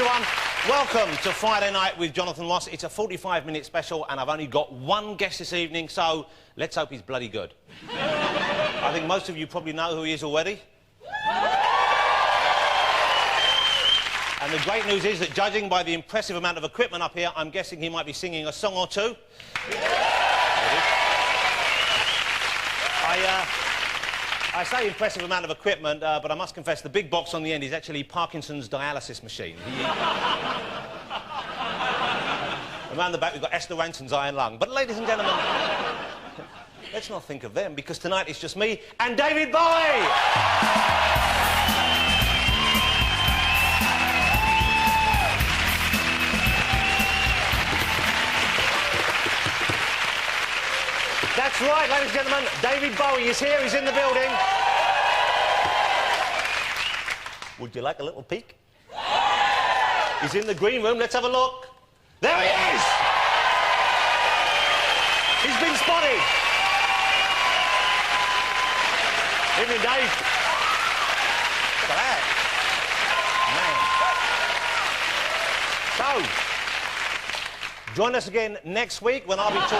everyone. Welcome to Friday Night with Jonathan Ross. It's a 45-minute special, and I've only got one guest this evening, so let's hope he's bloody good. I think most of you probably know who he is already. And the great news is that, judging by the impressive amount of equipment up here, I'm guessing he might be singing a song or two. I say impressive amount of equipment, but I must confess the big box on the end is actually Parkinson's dialysis machine. Around the back we've got Esther Ranson's iron lung. But ladies and gentlemen, let's not think of them, because tonight it's just me and David Bowie! That's right, ladies and gentlemen, David Bowie is here, he's in the building. Would you like a little peek? He's in the green room, let's have a look. There he is! He's been spotted. Evening, Dave. Look at that. Man. So, join us again next week when I'll be talking...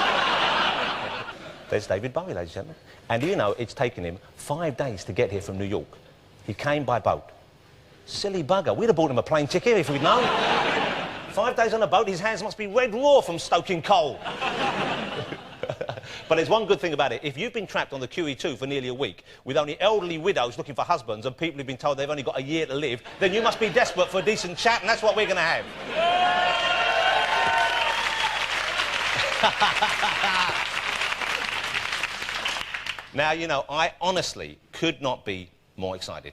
There's David Bowie, ladies and gentlemen. And do you know, it's taken him 5 days to get here from New York. He came by boat. Silly bugger. We'd have bought him a plane ticket if we'd known. 5 days on a boat, his hands must be red raw from stoking coal. But there's one good thing about it. If you've been trapped on the QE2 for nearly a week, with only elderly widows looking for husbands and people who've been told they've only got a year to live, then you must be desperate for a decent chat, and that's what we're going to have. Now, you know, I honestly could not be more excited.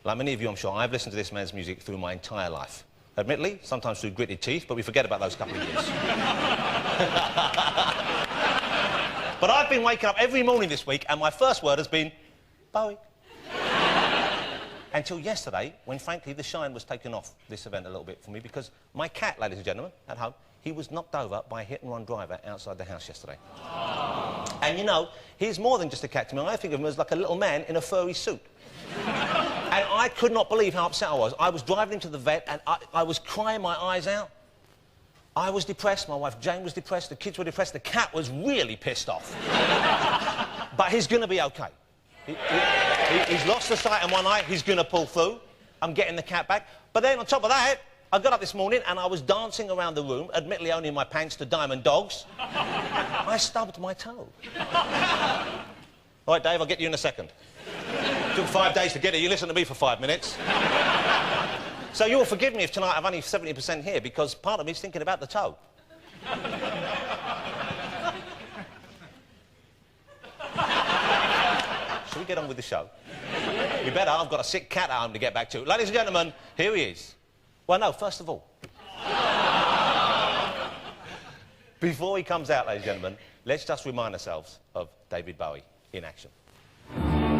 Like many of you, I'm sure, I've listened to this man's music through my entire life. Admittedly, sometimes through gritted teeth, but we forget about those couple of years. But I've been waking up every morning this week, and my first word has been, Bowie. Until yesterday, when, frankly, the shine was taken off this event a little bit for me, because my cat, ladies and gentlemen, at home, he was knocked over by a hit-and-run driver outside the house yesterday. And, you know, he's more than just a cat to me. I think of him as like a little man in a furry suit. And I could not believe how upset I was. I was driving him to the vet, and I was crying my eyes out. I was depressed, my wife Jane was depressed, the kids were depressed, the cat was really pissed off. But he's going to be OK. He's lost the sight in one eye, he's going to pull through. I'm getting the cat back. But then, on top of that, I got up this morning and I was dancing around the room, admittedly only in my pants, to Diamond Dogs. I stubbed my toe. All right, Dave, I'll get you in a second. It took 5 days to get here. You listen to me for 5 minutes. So you'll forgive me if tonight I've only 70% here, because part of me's thinking about the toe. Shall we get on with the show? You better. I've got a sick cat at home to get back to. Ladies and gentlemen, here he is. Well, no, first of all, before he comes out, ladies and gentlemen, let's just remind ourselves of David Bowie in action.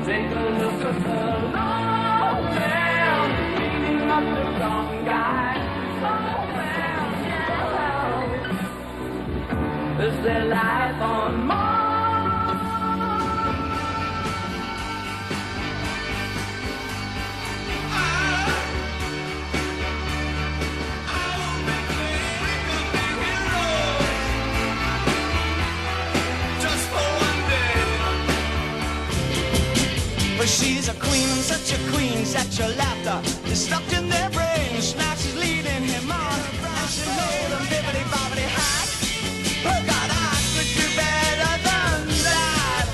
Take a look at the long town, beating up the wrong guy. So is there life on Mars? But she's a queen, such a laughter is stuck in their brains. Now she's leading him on, and she made him bibbidi-bobbidi hack. Oh God, I could do better than that.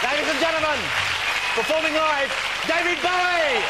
Ladies and gentlemen, performing live, David Bowie!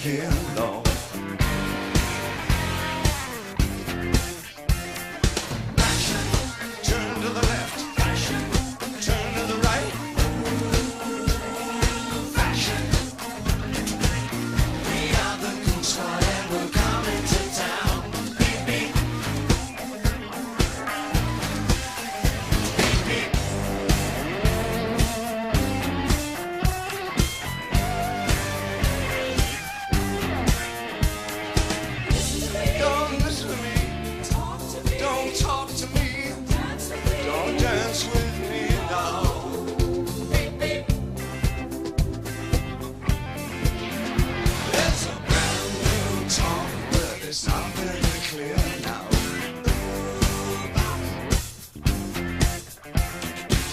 skin, no. Fashion, turn to the left. Fashion, turn to the right. Fashion, we are the Goon Squad and we're coming to town. Beep, beep. Beep, beep. Don't listen to me. Don't talk to me. Don't dance with me now. There's a brand new talk, but it's not very clear now.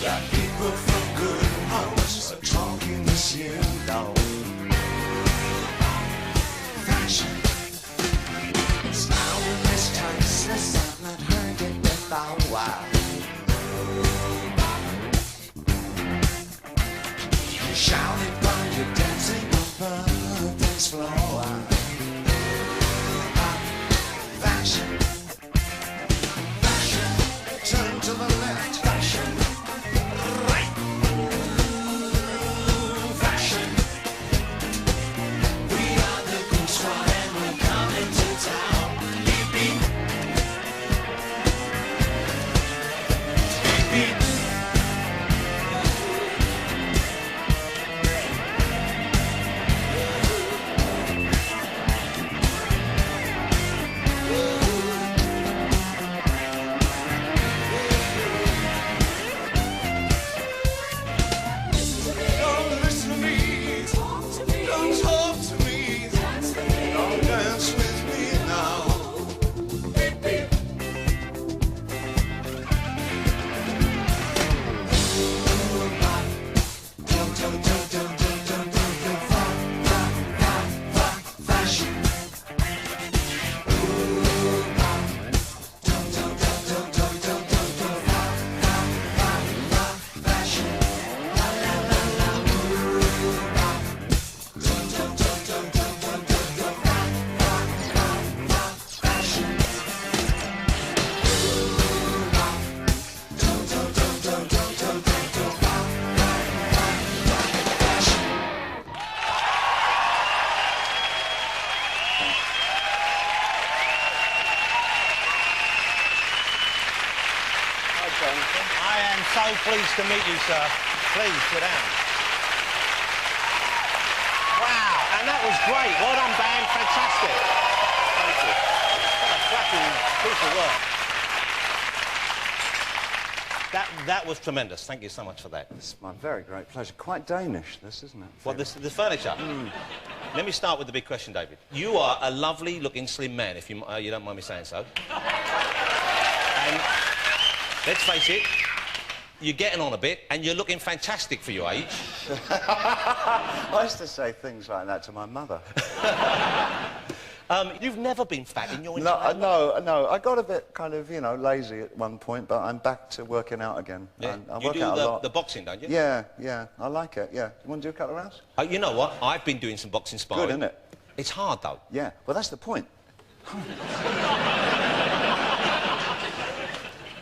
That people from good homes are talking this year now. Fashion. It's now in this time, since I've not heard it without a while. You shout it while you're dancing on the dance floor. Fashion, fashion, turn to the left. Fashion, right. Fashion, we are the Goon Squad and we're coming to town. Beep, beep. Beep, beep. Don't listen to me. Don't talk to me. Don't dance with me now. Beep, beep. Fashion. I am so pleased to meet you, sir. Please, sit down. Wow, and that was great. Well done, band. Fantastic. Thank you. What a cracking piece of work. That was tremendous. Thank you so much for that. It's my very great pleasure. Quite Danish, this, isn't it? What, the furniture? Let me start with the big question, David. You are a lovely-looking, slim man, if you don't mind me saying so. And let's face it, you're getting on a bit, and you're looking fantastic for your age. I used to say things like that to my mother. You've never been fat in your entire life? No. I got a bit kind of, you know, lazy at one point, but I'm back to working out again. Yeah. I You work do out a lot. the boxing, don't you? Yeah. I like it, yeah. You want to do a couple of rounds? You know what? I've been doing some boxing sparring. Good, isn't it? It's hard, though. Yeah. Well, that's the point.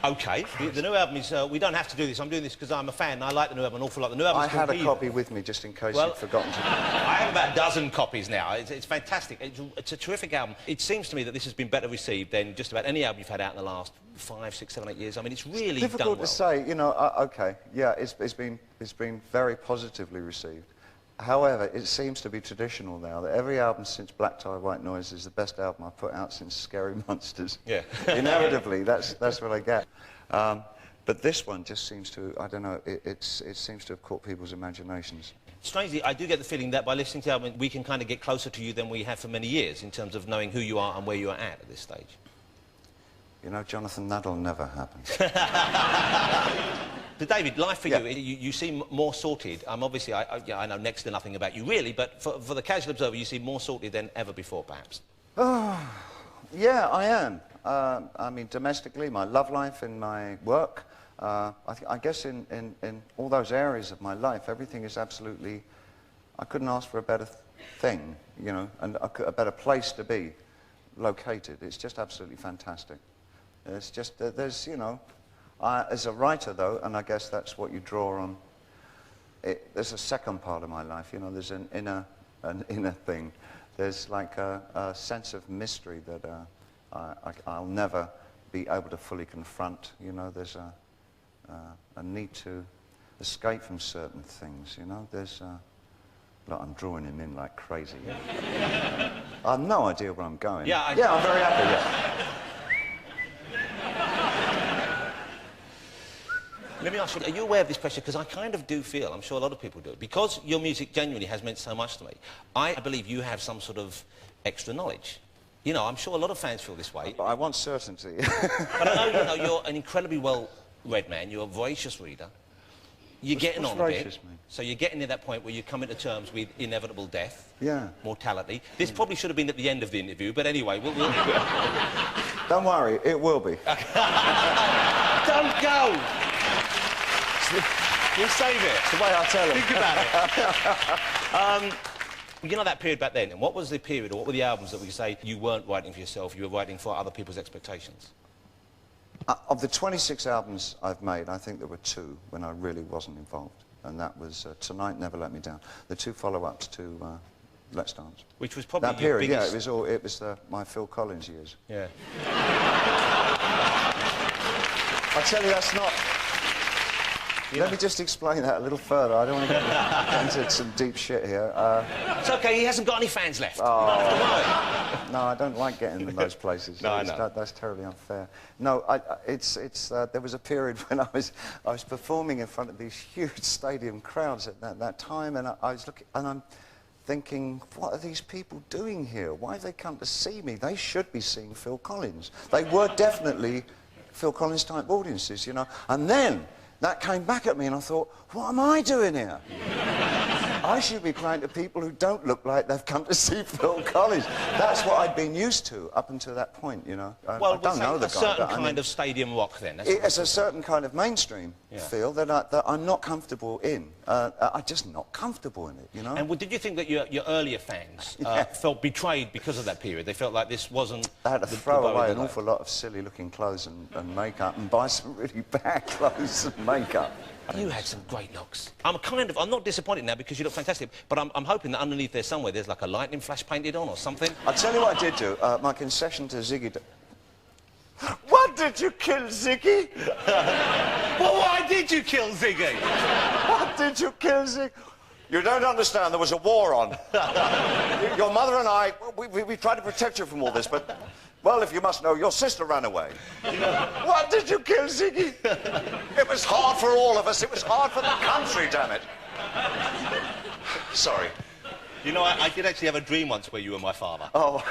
OK. The new album is... we don't have to do this. I'm doing this because I'm a fan. I like the new album an awful lot. The new album I had a copy with me just in case you'd forgotten to... I have about a dozen copies now. It's fantastic. It's a terrific album. It seems to me that this has been better received than just about any album you've had out in the last 5, 6, 7, 8 years. I mean, it's really done well. Difficult to say, you know, OK, yeah, it's been very positively received. However, it seems to be traditional now that every album since Black Tie, White Noise is the best album I've put out since Scary Monsters. Yeah. Inevitably, that's what I get. But this one just seems to, I don't know, it seems to have caught people's imaginations. Strangely, I do get the feeling that by listening to the album, we can kind of get closer to you than we have for many years in terms of knowing who you are and where you are at this stage. You know, Jonathan, that'll never happen. So, David, life for Yeah. you seem more sorted. Obviously, I know next to nothing about you, really, but for the casual observer, you seem more sorted than ever before, perhaps. Yeah, I am. I mean, domestically, my love life and my work, I guess in all those areas of my life, everything is absolutely... I couldn't ask for a better thing, you know, and a better place to be located. It's just absolutely fantastic. It's just, there's, you know, as a writer, though, and I guess that's what you draw on, there's a second part of my life, you know, there's an inner thing. There's like a sense of mystery that I'll never be able to fully confront, you know. There's a need to escape from certain things, you know. There's look, I'm drawing him in like crazy. I have no idea where I'm going. Yeah, I'm very happy, yeah. Let me ask you, are you aware of this pressure? Because I kind of do feel, I'm sure a lot of people do, because your music genuinely has meant so much to me, I believe you have some sort of extra knowledge. You know, I'm sure a lot of fans feel this way. But I want certainty. But I know, you know, you're an incredibly well-read man, you're a voracious reader. You're getting on a bit, so you're getting to that point where you're coming to terms with inevitable death, mortality. This probably should have been at the end of the interview, but anyway, we'll... Don't worry, it will be. Don't go! We'll save it. It's the way I tell him. Think about it. You know that period back then, and what was the period, or what were the albums that we could say you weren't writing for yourself, you were writing for other people's expectations? Of the 26 albums I've made, I think there were 2 when I really wasn't involved. And that was Tonight Never Let Me Down. The 2 follow-ups to Let's Dance. Which was probably that period, your biggest... yeah, it was my Phil Collins years. Yeah. I tell you, that's not... Let me just explain that a little further. I don't want to get into some deep shit here. It's okay, he hasn't got any fans left. Oh, You don't have to worry. no, I don't like getting in those places. No, I know. That's terribly unfair. No, there was a period when I was performing in front of these huge stadium crowds at that time, and I was looking, and I'm thinking, what are these people doing here? Why have they come to see me? They should be seeing Phil Collins. They were definitely Phil Collins type audiences, you know. And then that came back at me, and I thought, what am I doing here? I should be playing to people who don't look like they've come to see Phil Collins. That's what I'd been used to up until that point, you know. Well, I don't know the guy, a certain but I kind mean, of stadium rock, then. It's a certain kind of mainstream feel that I'm not comfortable in. I'm just not comfortable in it, you know. And did you think that your earlier fans felt betrayed because of that period? They felt like this wasn't... They had to throw away an awful lot of silly-looking clothes and makeup and buy some really bad clothes and makeup. You had some great looks. I'm not disappointed now because you look fantastic, but I'm hoping that underneath there somewhere there's like a lightning flash painted on or something. I'll tell you what I did do. My concession to Ziggy... What did you kill Ziggy? Well, why did you kill Ziggy? What did you kill Ziggy? You don't understand, there was a war on. Your mother and I, we tried to protect you from all this, but... Well, if you must know, your sister ran away. What did you kill Ziggy? It was hard for all of us. It was hard for the country, damn it. Sorry. You know, I did actually have a dream once where you were my father. Oh.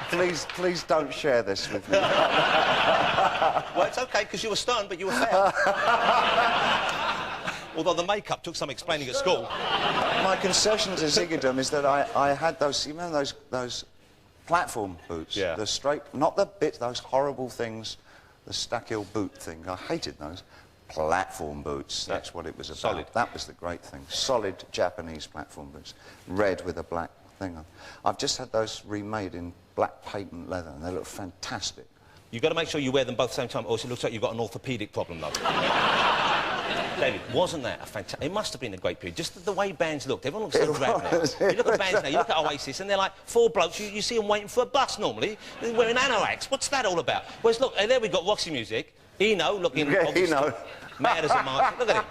Please don't share this with me. Well, it's okay, because you were stunned, but you were fair. Although the makeup took some explaining at school. My concession to Ziggydom is that I had those, you remember those platform boots? Yeah. The straight, not the bit, those horrible things, the Stackhill boot thing. I hated those. Platform boots, that's what it was about. Solid. That was the great thing. Solid Japanese platform boots. Red with a black thing on. I've just had those remade in black patent leather, and they look fantastic. You've got to make sure you wear them both at the same time, or else it looks like you've got an orthopaedic problem, though. David, wasn't that a fantastic... It must have been a great period. Just the way bands looked. Everyone looks so drab now. You look at bands now, you look at Oasis, and they're like 4 blokes. You see them waiting for a bus, normally. They're wearing anoraks. What's that all about? Whereas, look, there we've got Roxy Music. Eno looking... Yeah, Eno. Mad as a march. Look at him.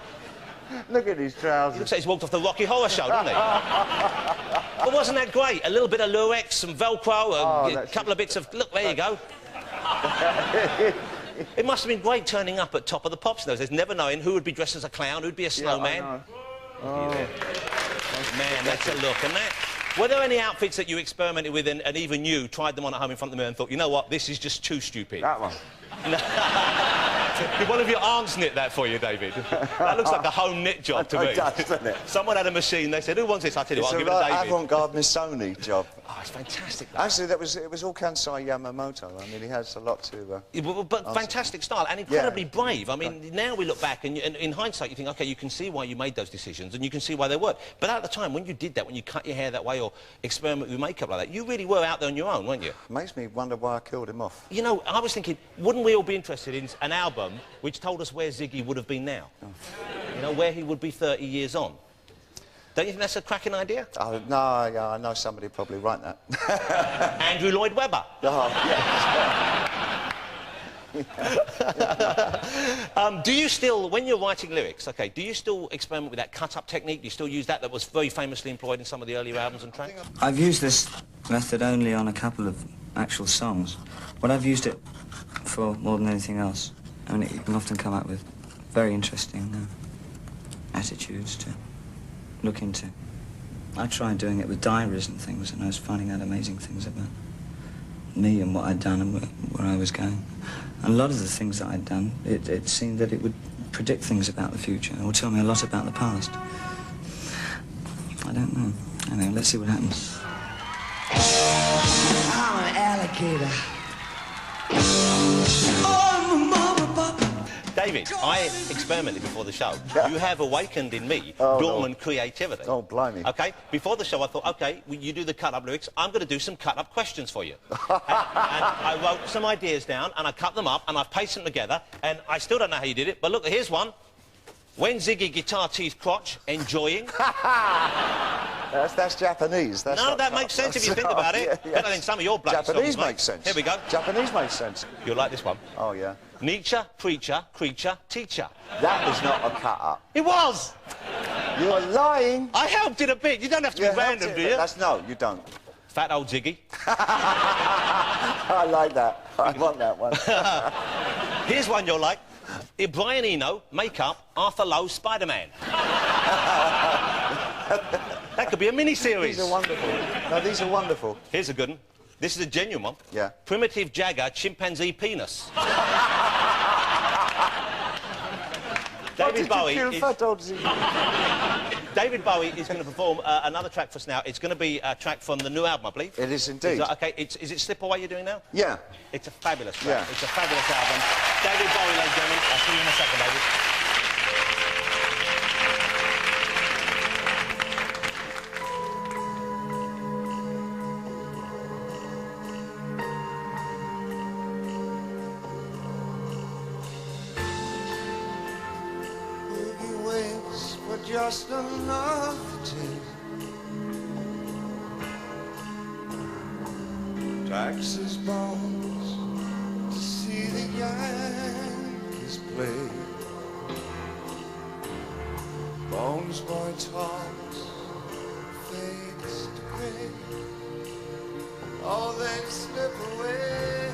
Look at his trousers. He looks like he's walked off the Rocky Horror Show, doesn't he? But wasn't that great? A little bit of Lurex, some Velcro, a couple of bits of... Look, there you go. It must have been great turning up at Top of the Pops in those days, never knowing who would be dressed as a clown, who'd be a snowman. Yeah, I know. Man, that's a look. And that... Were there any outfits that you experimented with and even you tried them on at home in front of the mirror and thought, you know what, this is just too stupid? That one. Did one of your aunts knit that for you, David? That looks like a home knit job to me. It does, doesn't it? Someone had a machine, they said, who wants this? I tell you what, I'll give it to David. It's an avant-garde Missoni job. Oh, it's fantastic. Actually, it was all Kansai Yamamoto. I mean, he has a lot to... Yeah, but fantastic style and incredibly brave. I mean, now we look back and in hindsight you think, OK, you can see why you made those decisions and you can see why they worked. But at the time, when you did that, when you cut your hair that way or experiment with makeup like that, you really were out there on your own, weren't you? Makes me wonder why I killed him off. You know, I was thinking, wouldn't we all be interested in an album which told us where Ziggy would have been now? Oh. You know, where he would be 30 years on? Don't you think that's a cracking idea? Oh, no, yeah, I know somebody would probably write that. Andrew Lloyd Webber. Oh, yes. Do you still, when you're writing lyrics, OK, do you still experiment with that cut-up technique? Do you still use that was very famously employed in some of the earlier albums and tracks? I've used this method only on a couple of actual songs. But I've used it for more than anything else. I mean, it can often come up with very interesting attitudes to look into. I tried doing it with diaries and things, and I was finding out amazing things about me and what I'd done and where I was going. And a lot of the things that I'd done, it seemed that it would predict things about the future or tell me a lot about the past. I don't know. Anyway, let's see what happens. I'm an alligator. David, I experimented before the show. Yeah. You have awakened in me dormant creativity. Oh, blimey. OK, before the show I thought, OK, you do the cut-up lyrics, I'm going to do some cut-up questions for you. and I wrote some ideas down, and I cut them up, and I pasted them together, and I still don't know how you did it, but look, here's one. When Ziggy guitar teeth crotch, enjoying. That's Japanese. That's no, that makes sense if you think about it. Yeah, yes. I think some of your bloody Japanese songs, makes sense. Here we go. Japanese makes sense. You'll like this one. Oh, yeah. Nietzsche, preacher, creature, teacher. That was not a cut-up. It was! You're lying. I helped it a bit. You don't have to be random, do you? No, you don't. Fat old Ziggy. I like that. I want that one. Here's one you'll like. Brian Eno, makeup, Arthur Lowe, Spider-Man. That could be a mini-series. These are wonderful. No, these are wonderful. Here's a good one. This is a genuine one. Yeah. Primitive Jagger, chimpanzee penis. David Bowie is going to perform another track for us now. It's going to be a track from the new album, I believe. It is indeed. OK, is it Slip Away you're doing now? Yeah. It's a fabulous track. Yeah. It's a fabulous album. David Bowie, ladies and gentlemen. I'll see you in a second, David. Just enough to tax his bones to see the Yankees play. Bones boy talks, fades to gray. Oh, they slip away.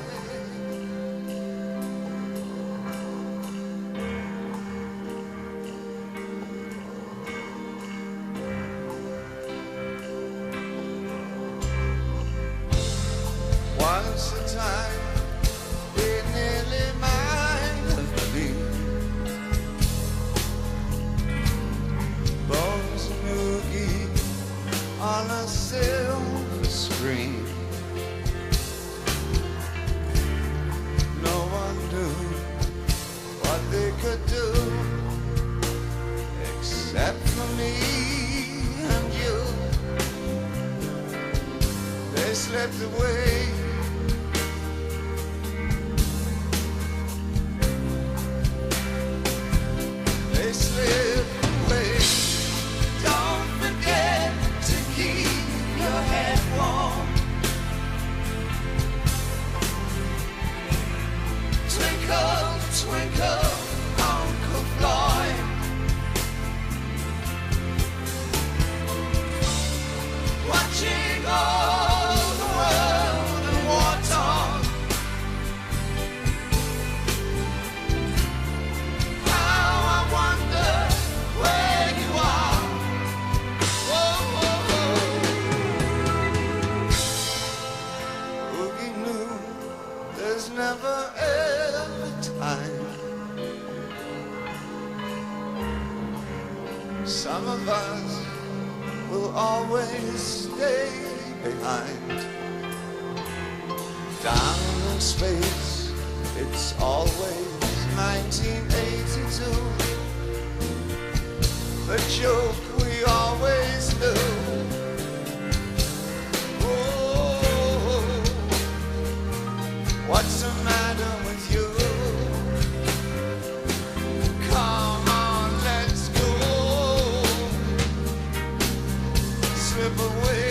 Once a time, they nearly minded me. Bones and Oogie on a silver screen. No one knew what they could do except for me and you. They slipped away. They slip away. Don't forget to keep your head warm. Twinkle, twinkle, Uncle Floyd. Watching all the world in war-torn. Never ever time. Some of us will always stay behind. Down in space, it's always 1982. The joke we always knew. Oh, what's the matter with you? Come on, let's go. Slip away.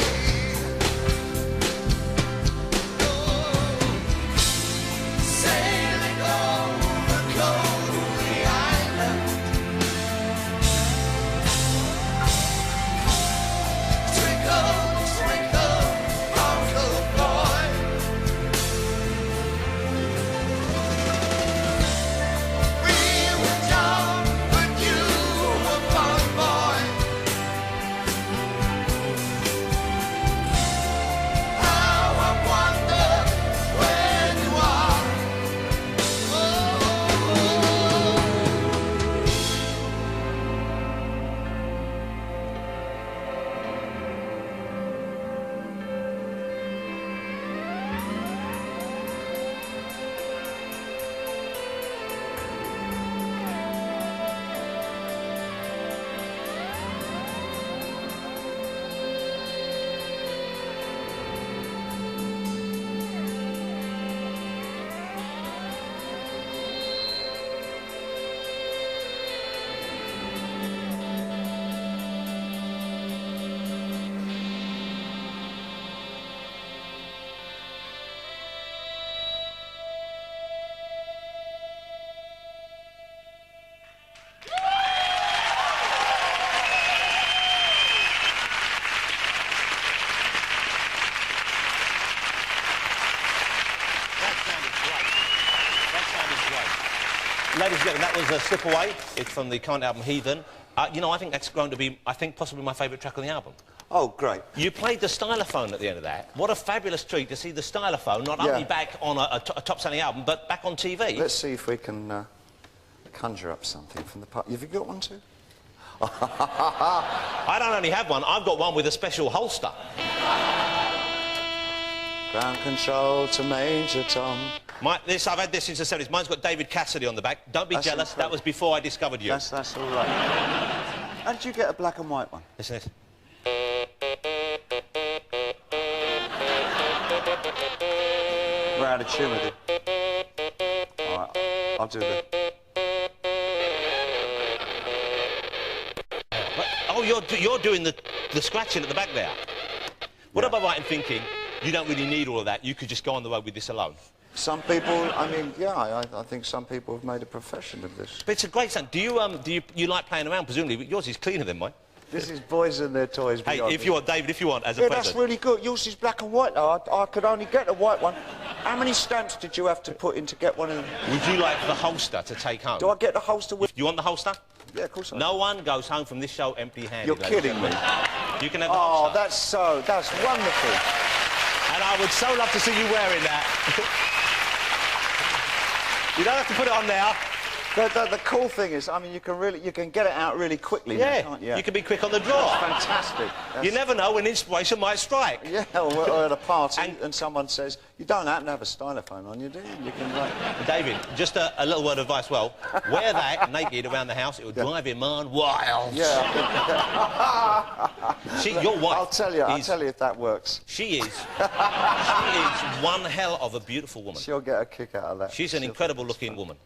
Ladies and gentlemen, that was Slip Away. It's from the current album Heathen. You know, I think that's grown to be, I think, possibly my favourite track on the album. Oh, great. You played the stylophone at the end of that. What a fabulous treat to see the stylophone not only back on a top-selling album, but back on TV. Let's see if we can conjure up something from the part. Have you got one too? I don't only have one, I've got one with a special holster. Ground control to Major Tom. I've had this since the 70s. Mine's got David Cassidy on the back. Don't be jealous, incredible. that was before I discovered you. That's all right. How did you get a black and white one? Listen to this. We're out of tune with it. All right, I'll do the... Oh, you're doing the scratching at the back there. What am I right in thinking? You don't really need all of that. You could just go on the road with this alone. Some people, I mean, yeah, I think some people have made a profession of this. But it's a great sound. Do you like playing around? Presumably, yours is cleaner than mine. This is Boys and Their Toys. Hey, if you want, David, if you want, as a yeah, present. that's really good. Yours is black and white, though. I could only get a white one. How many stamps did you have to put in to get one of them? Would you like the holster to take home? Do I get the holster with... You want the holster? Yeah, of course I do. No one goes home from this show empty-handed. You're kidding me. You can have the holster. That's wonderful. And I would so love to see you wearing that. You don't have to put it on now. The cool thing is, I mean, you can get it out really quickly now, can't you? You can be quick on the draw. That's fantastic. You never know when inspiration might strike. Yeah, or at a party and someone says, you don't happen to have a stylophone on you, do you? You can, like... David, just a little word of advice, well, wear that naked around the house, it will drive your man wild. Yeah. Your wife I'll tell you if that works. She is one hell of a beautiful woman. She'll get a kick out of that. She's an incredible-looking woman.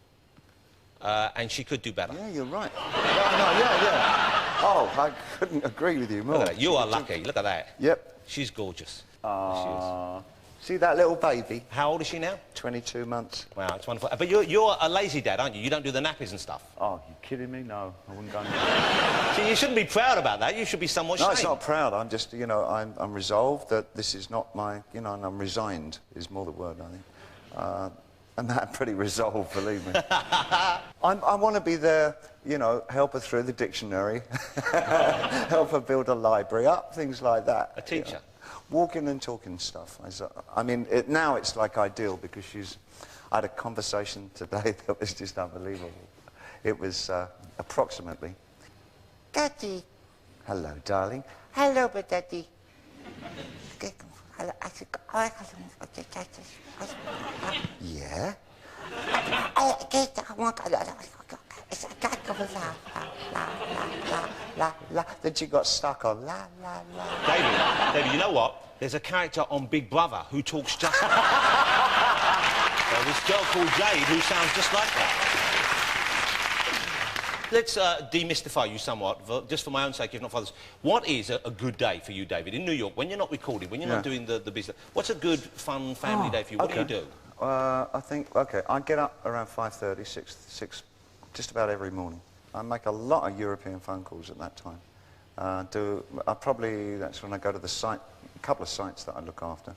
And she could do better. Yeah, you're right. Yeah. Oh, I couldn't agree with you more. Look at that. You are lucky. Look at that. Yep. She's gorgeous. See that little baby? How old is she now? 22 months. Wow, it's wonderful. But you're a lazy dad, aren't you? You don't do the nappies and stuff. Oh, you kidding me? No, I wouldn't go. See, you shouldn't be proud about that. You should be somewhat No, ashamed. it's not proud. I'm just, you know, I'm resolved that this is not my, you know, and I'm resigned is more the word, I think. And that pretty resolved, believe me. I want to be there, you know, help her through the dictionary, help her build a library up, things like that. A teacher. You know. Walking and talking stuff. I mean, now it's like ideal because I had a conversation today that was just unbelievable. It was approximately, Daddy. Hello, darling. Hello, but Daddy. Yeah? Then she got stuck on la, la, la. David, you know what? There's a character on Big Brother who talks just like that. This girl called Jade who sounds just like that. Let's demystify you somewhat, just for my own sake, if not for others. What is a good day for you, David, in New York, when you're not recording, when you're not doing the business? What's a good, fun family day for you? What do you do? I think, I get up around 5:30, 6, just about every morning. I make a lot of European phone calls at that time. That's when I go to the site, a couple of sites that I look after.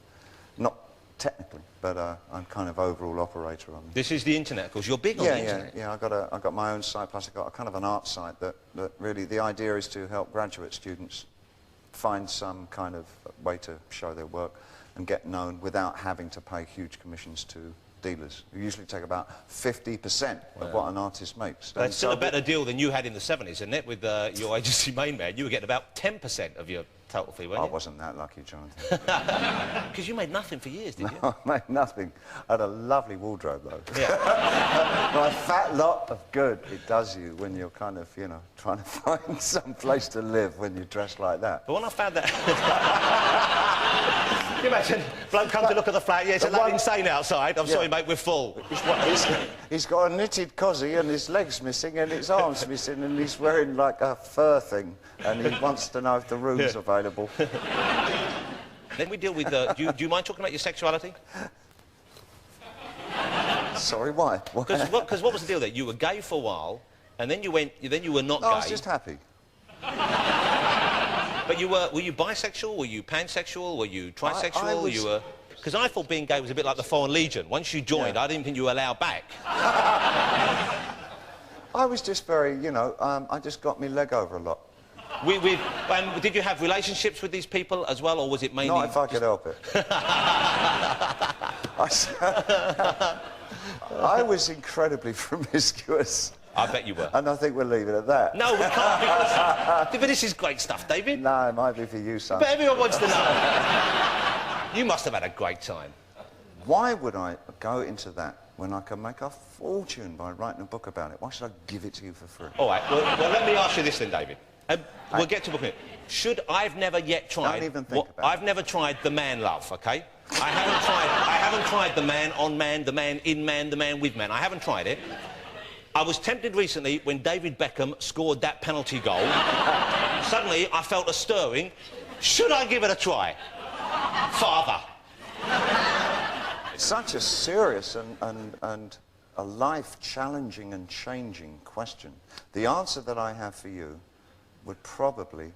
Not technically, but I'm kind of overall operator on them. This is the internet, because you're big on the internet. Yeah, I got my own site, plus I got a kind of an art site that really, the idea is to help graduate students find some kind of way to show their work and get known without having to pay huge commissions to dealers, who usually take about 50% of what an artist makes. That's still a better deal than you had in the 70s, isn't it, with your agency main man? You were getting about 10% of your total fee, weren't you? I wasn't that lucky, Jonathan. Because you made nothing for years, did you? I made nothing. I had a lovely wardrobe, though. Yeah. My fat lot of good it does you when you're kind of, you know, trying to find some place to live when you dress like that. But when I found that... Can you imagine? Bloke comes to look at the flat, yeah, it's a lot insane outside. I'm sorry, mate, we're full. He's got a knitted cosy and his legs missing and his arms missing and he's wearing like a fur thing and he wants to know if the room's available. Then we deal with... do you mind talking about your sexuality? Sorry, why? Because what was the deal there? You were gay for a while and then you were not gay. I was just happy. But were you bisexual? Were you pansexual? Were you trisexual? Because I thought being gay was a bit like the Foreign Legion. Once you joined, I didn't think you were allowed back. I was just very, you know, I just got my leg over a lot. Did you have relationships with these people as well, or was it mainly... Not if I could help it. I was incredibly promiscuous. I bet you were. And I think we'll leave it at that. No, we can't, because... But this is great stuff, David. No, it might be for you, son. But everyone wants to know. You must have had a great time. Why would I go into that when I can make a fortune by writing a book about it? Why should I give it to you for free? All right, well let me ask you this then, David. We'll get to booking it. I've never yet tried... Don't even think about it. I've never tried the man love, OK? I haven't tried the man on man, the man in man, the man with man. I haven't tried it. I was tempted recently when David Beckham scored that penalty goal. Suddenly, I felt a stirring. Should I give it a try? Father. It's such a serious and a life-challenging and changing question. The answer that I have for you would probably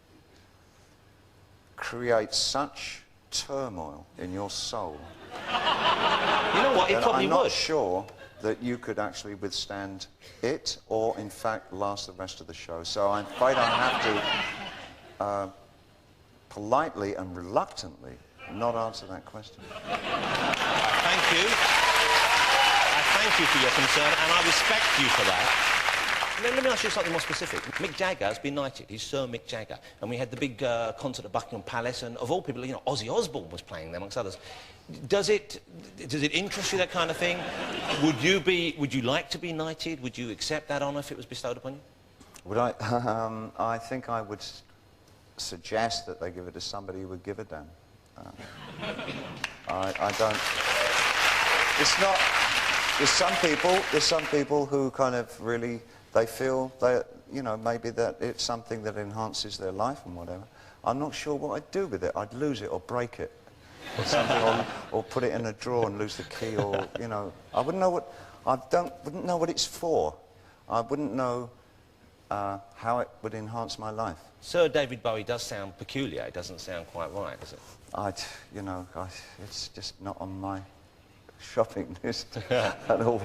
create such turmoil in your soul. You know what? It probably would. I'm not sure that you could actually withstand it or, in fact, last the rest of the show. So I'm afraid I have to politely and reluctantly not answer that question. Thank you. I thank you for your concern, and I respect you for that. Let me ask you something more specific. Mick Jagger has been knighted. He's Sir Mick Jagger. And we had the big concert at Buckingham Palace, and of all people, you know, Ozzy Osbourne was playing there, amongst others. Does it interest you, that kind of thing? Would you like to be knighted? Would you accept that honour if it was bestowed upon you? Would I? I think I would suggest that they give it to somebody who would give a damn. I don't... It's not... There's some people who kind of really... They feel that, you know, maybe that it's something that enhances their life and whatever. I'm not sure what I'd do with it. I'd lose it or break it or something, or put it in a drawer and lose the key, or, you know, I wouldn't know what it's for. I wouldn't know how it would enhance my life. Sir David Bowie does sound peculiar. It doesn't sound quite right, does it? It's just not on my shopping list at all.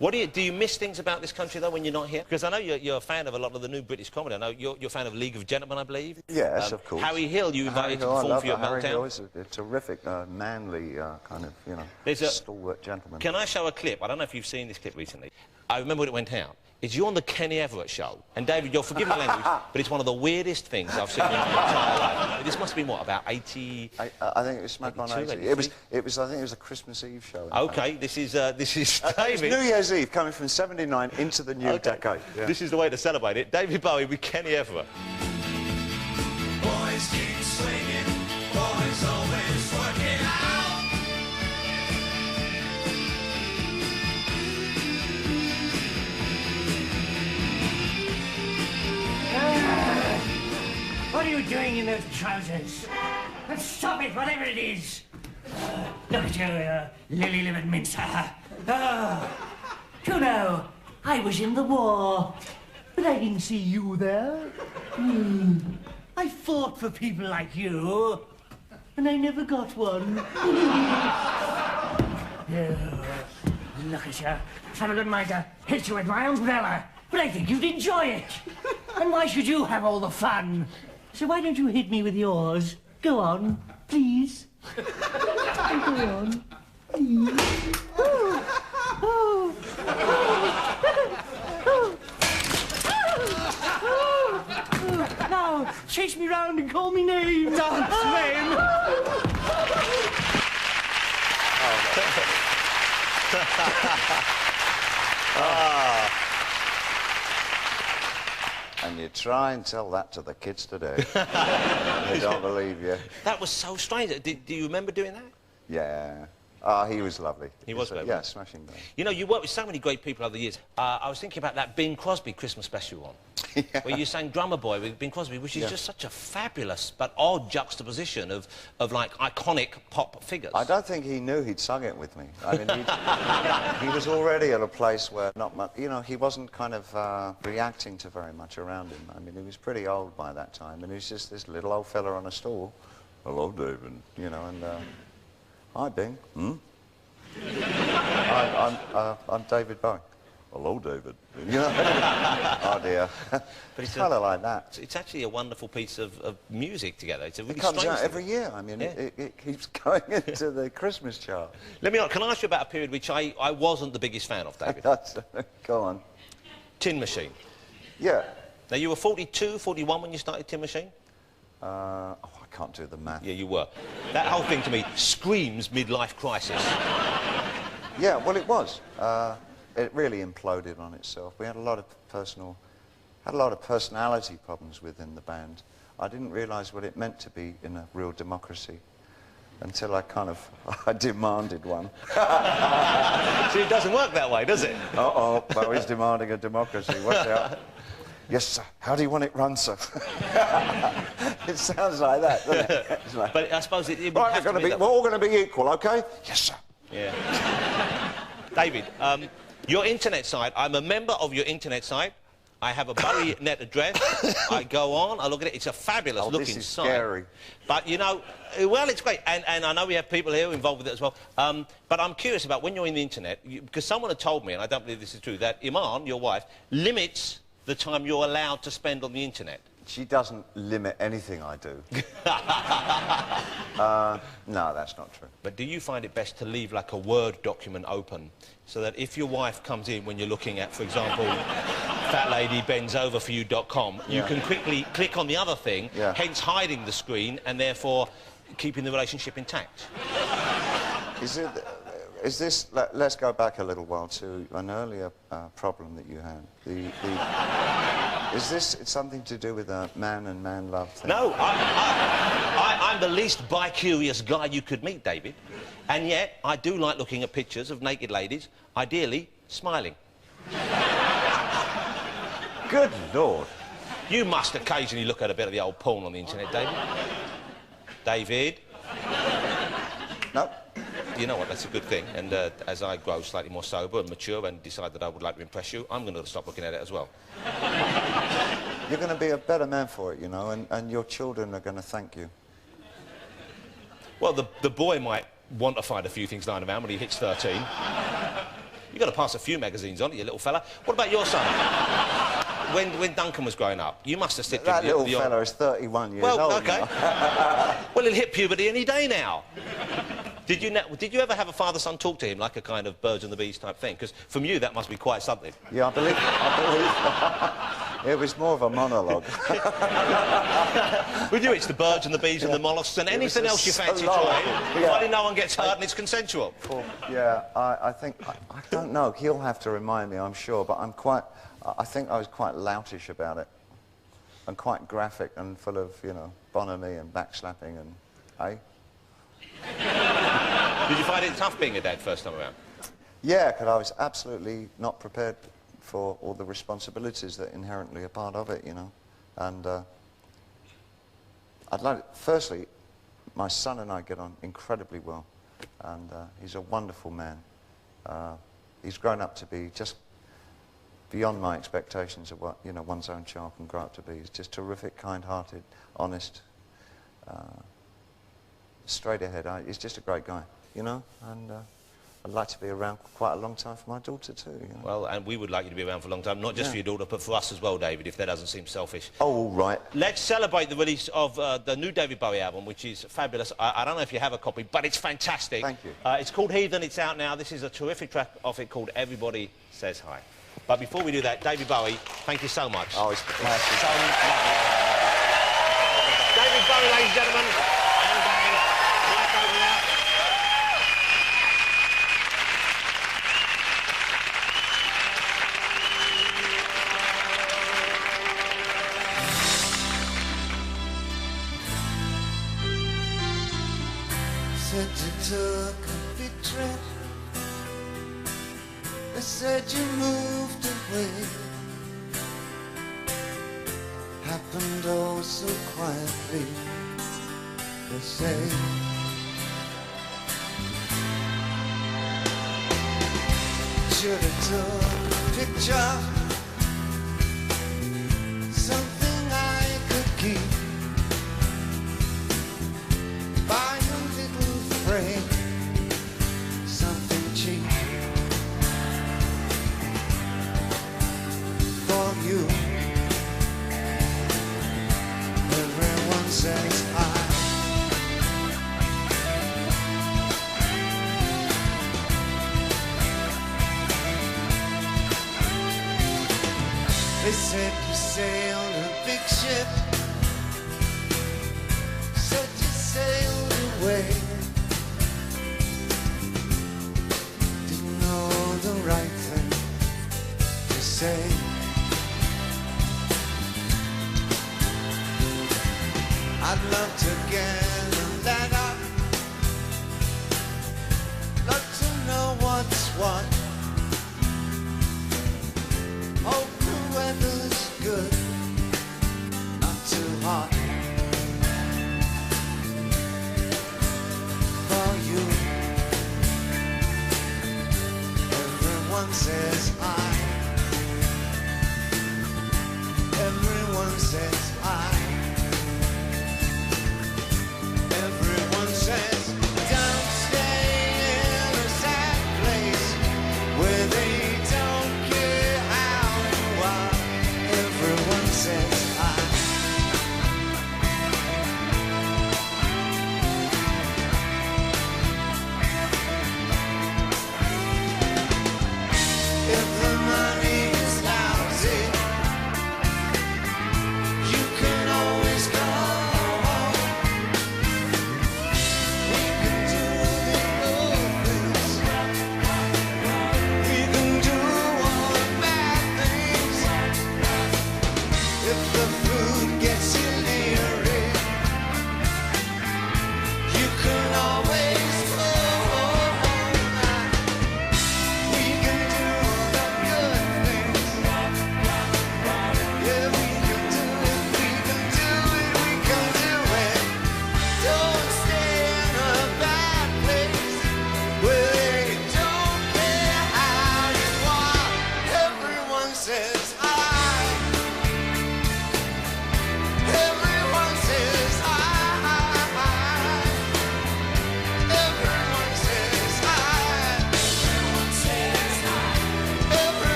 Do you miss things about this country, though, when you're not here? Because I know you're a fan of a lot of the new British comedy. I know you're a fan of League of Gentlemen, I believe. Yes, of course. Harry Hill, you invited to perform for your Meltdown. Harry Hill is a terrific, manly, kind of, you know, stalwart gentleman. Can I show a clip? I don't know if you've seen this clip recently. I remember when it went out. is you on the Kenny Everett show. And, David, you'll forgive my language, but it's one of the weirdest things I've seen in my entire life. This must have been, what, about 80... I think it was smack on 80. I think it was a Christmas Eve show. OK, this is David. It's New Year's Eve, coming from 79 into the new decade. Yeah. This is the way to celebrate it. David Bowie with Kenny Everett. Boys keep swinging, boys always working out. What are you doing in those trousers? Let's stop it, whatever it is. Look at you, lily-livered mincer. You know, I was in the war, but I didn't see you there. I fought for people like you, and I never got one. Look at you. I wouldn't mind to hit you with my umbrella, but I think you'd enjoy it. And why should you have all the fun? So why don't you hit me with yours? Go on, please. Go on, please. Now, chase me round and call me names. Dance name. And you try and tell that to the kids today. They don't believe you. That was so strange. Do you remember doing that? Yeah. Oh, he was lovely. He was great. Yeah, smashing band. You know, you worked with so many great people over the years. I was thinking about that Bing Crosby Christmas special one, where you sang Drummer Boy with Bing Crosby, which is just such a fabulous but odd juxtaposition of like, iconic pop figures. I don't think he knew he'd sung it with me. I mean, he was already at a place where not much, you know, he wasn't kind of reacting to very much around him. I mean, he was pretty old by that time, and he was just this little old fella on a stool. Hello, David, you know, and... Hi, Bing. I'm David Bowie. Hello, David. You know? Oh, dear. But it's kind of like that. It's actually a wonderful piece of music together. It's a really It comes strange out thing. every year. I mean, it keeps going into the Christmas chart. Can I ask you about a period which I wasn't the biggest fan of, David? Go on. Tin Machine. Yeah. Now, you were 42, 41 when you started Tin Machine? Oh, I can't do the math. Yeah, you were. That whole thing to me screams midlife crisis. Yeah, well, it was. It really imploded on itself. We had a lot of personality problems within the band. I didn't realise what it meant to be in a real democracy until I demanded one. See, it doesn't work that way, does it? Uh-oh, Bowie's demanding a democracy. Watch out. Yes, sir. How do you want it run, sir? It sounds like that, doesn't it? It's like, But I suppose it would right, have to be we're all going to be equal, OK? Yes, sir. Yeah. David, your internet site, I'm a member of your internet site. I have a Bowie net address. I go on, I look at it. It's a fabulous looking this is site. scary. But, you know, well, it's great. And I know we have people here involved with it as well. But I'm curious about when you're in the internet, because someone had told me, and I don't believe this is true, that Iman, your wife, limits the time you're allowed to spend on the internet. She doesn't limit anything I do. No, that's not true. But do you find it best to leave, like, a Word document open so that if your wife comes in when you're looking at, for example, fatladybendsoverforyou.com, you can quickly click on the other thing, hence hiding the screen and therefore keeping the relationship intact? Is this... Let's go back a little while to an earlier problem that you had. Is this something to do with a man and man love thing? No, I'm the least bi-curious guy you could meet, David. And yet, I do like looking at pictures of naked ladies, ideally smiling. Good Lord. You must occasionally look at a bit of the old porn on the internet, David. David? No. You know what, that's a good thing. And as I grow slightly more sober and mature and decide that I would like to impress you, I'm going to stop looking at it as well. You're going to be a better man for it, you know, and your children are going to thank you. Well, the boy might want to find a few things lying around when he hits 13. You've got to pass a few magazines on it, you little fella. What about your son? When Duncan was growing up, you must have slipped... That little fella is 31 years old. Well, OK. Well, he'll hit puberty any day now. Did you ever have a father-son talk to him like a kind of birds and the bees type thing? Because from you that must be quite something. Yeah, I believe it was more of a monologue. With you, it's the birds and the bees and the mollusks and anything else you fancy trying, providing no one gets hurt and it's consensual. Yeah, I think I don't know. He'll have to remind me, I'm sure, but I think I was quite loutish about it, and quite graphic and full of, you know, bonhomie and backslapping and, Did you find it tough being a dad first time around? Yeah, because I was absolutely not prepared for all the responsibilities that inherently are part of it, you know. And firstly, my son and I get on incredibly well, and he's a wonderful man. He's grown up to be just beyond my expectations of what, you know, one's own child can grow up to be. He's just terrific, kind-hearted, honest, straight ahead. He's just a great guy, you know, and I'd like to be around quite a long time for my daughter too, you know. Well, and we would like you to be around for a long time, not just for your daughter, but for us as well, David, if that doesn't seem selfish. Oh, all right. Let's celebrate the release of the new David Bowie album, which is fabulous. I don't know if you have a copy, but it's fantastic. Thank you. It's called Heathen, it's out now. This is a terrific track off it called Everybody Says Hi. But before we do that, David Bowie, thank you so much. Oh, it's classic. So David Bowie, ladies and gentlemen. And bang, right over there. Said you took a big trip. They said you moved away. Happened oh so quietly. They say should have took a picture, something I could keep. Buy a little frame, something cheap for you. Everyone says hi. They said you sailed a big ship, said you sailed away. Didn't know the right thing to say. I'd love to get that up, love to know what's what. Hope the weather's good, not too hot. For you, everyone says hi. Everyone says hi. Everyone says don't stay in a sad place where they don't care how you are. Everyone says hi. If the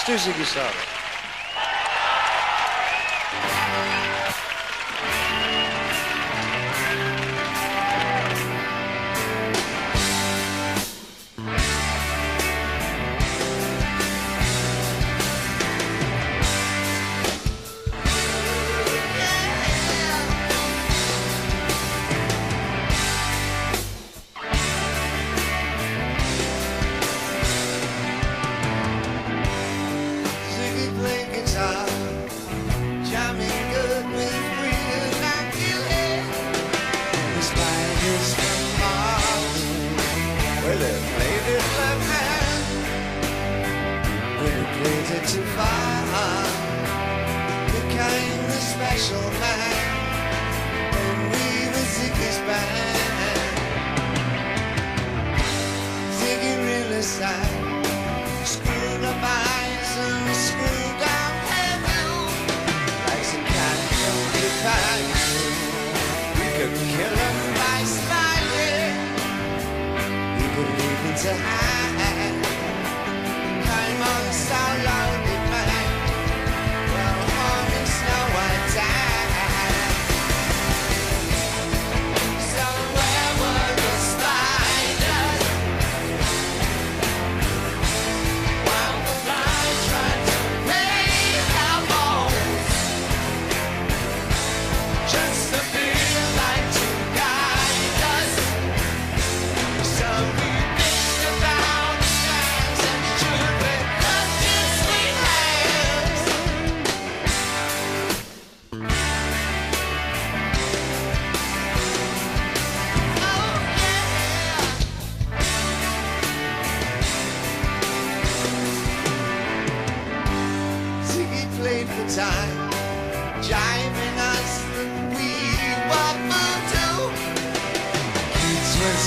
Let's do Ziggy Stardust. Too far became the special man when we were Ziggy's band. Ziggy really sang, screwed up eyes and screwed down head, like some cat from Japan. We could kill him by smiling, we could leave him to hide. Came on so long. Time, jiving us that we were voodoo. Kids was